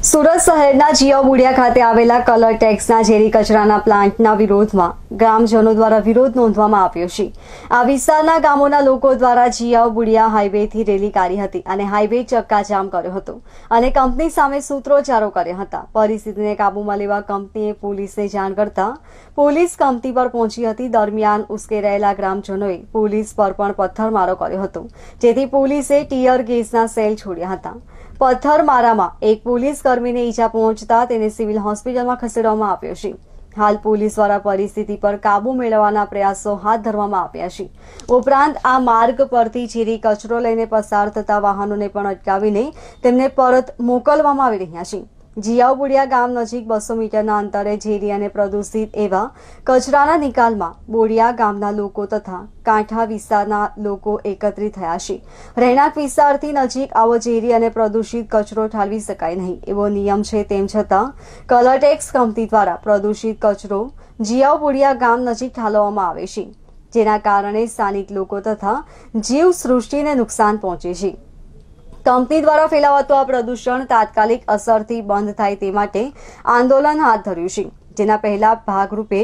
સુરત શહેરના જીયાબુડિયા ખાતે આવેલા કલર ટેક્સના ઝેરી કચરાના પ્લાન્ટના વિરોધમાં ગ્રામજનો દ્વારા વિરોધ નોંધવામાં આવ્યો છે। આ વિસ્તારના ગામોના લોકો દ્વારા જીયાબુડિયા હાઈવેથી રેલી કાઢી હતી અને હાઈવે ચક્કાજામ કર્યો હતો અને કંપની સામે સૂત્રોચ્ચારો કર્યા હતા। પરિસ્થિતિને કાબૂમાં લેવા કંપનીએ પોલીસને જાણ કરતા પોલીસ કંપની પર પહોંચી હતી। દરમિયાન ઉશ્કેરાયેલા ગ્રામજનોએ પોલીસ પર પણ પથ્થરમારો કર્યો હતો, જેથી પોલીસે ટીયર ગેસના સેલ છોડ્યા હતા। પથ્થરમારામાં એક પોલીસ કર્મીને ઈજા પહોંચતા તેને સિવિલ હોસ્પિટલમાં ખસેડવામાં આવ્યો છે। હાલ પોલીસ દ્વારા પરિસ્થિતિ પર કાબુ મેળવવાના પ્રયાસો હાથ ધરવામાં આવ્યા છે। ઉપરાંત આ માર્ગ પરથી ઝેરી કચરો લઈને પસાર થતા વાહનોને પણ અટકાવીને તેમને પરત મોકલવામાં આવી રહ્યા છે। જીયાબુડિયા ગામ નજીક 200 મીટરના અંતરે ઝેરી અને પ્રદૂષિત એવા કચરાના નિકાલમાં બોડિયા ગામના લોકો તથા કાંઠા વિસ્તારના લોકો એકત્રિત થયા છે। રહેણાંક વિસ્તારથી નજીક આવો ઝેરી અને પ્રદૂષિત કચરો ઠાલવી શકાય નહીં એવો નિયમ છે। તેમ છતાં કલરટેક્સ કંપની દ્વારા પ્રદૂષિત કચરો જીયાબુડિયા ગામ નજીક ઠાલવવામાં આવે છે, જેના કારણે સ્થાનિક લોકો તથા જીવસૃષ્ટિને નુકસાન પહોંચે છે। કંપની દ્વારા ફેલાવાતું આ પ્રદૂષણ તાત્કાલિક અસરથી બંધ થાય તે માટે આંદોલન હાથ ધર્યું છે, જેના પહેલા ભાગરૂપે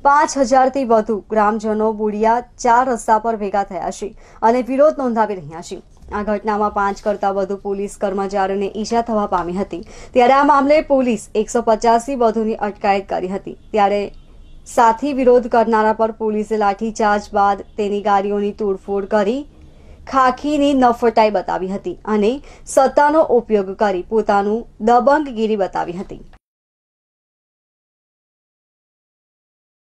5000થી વધુ ગ્રામજનો બુડિયા 4 રસ્તા પર ભેગા થયા છે અને વિરોધ નોંધાવી રહ્યા છે। આ ઘટનામાં 5 કરતાં વધુ પોલીસ કર્મચારીઓને ઈજા થવા પામી હતી, ત્યારે આ મામલે પોલીસ 150થી વધુની અટકાયત કરી હતી। ત્યારે સાથી વિરોધ કરનારા પર પોલીસે લાઠીચાર્જ બાદ તેની ગાડીઓની તોડફોડ કરી ખાખીની નફટાઈ બતાવી હતી અને સત્તાનો ઉપયોગ કરી પોતાનું દબંગગીરી બતાવી હતી।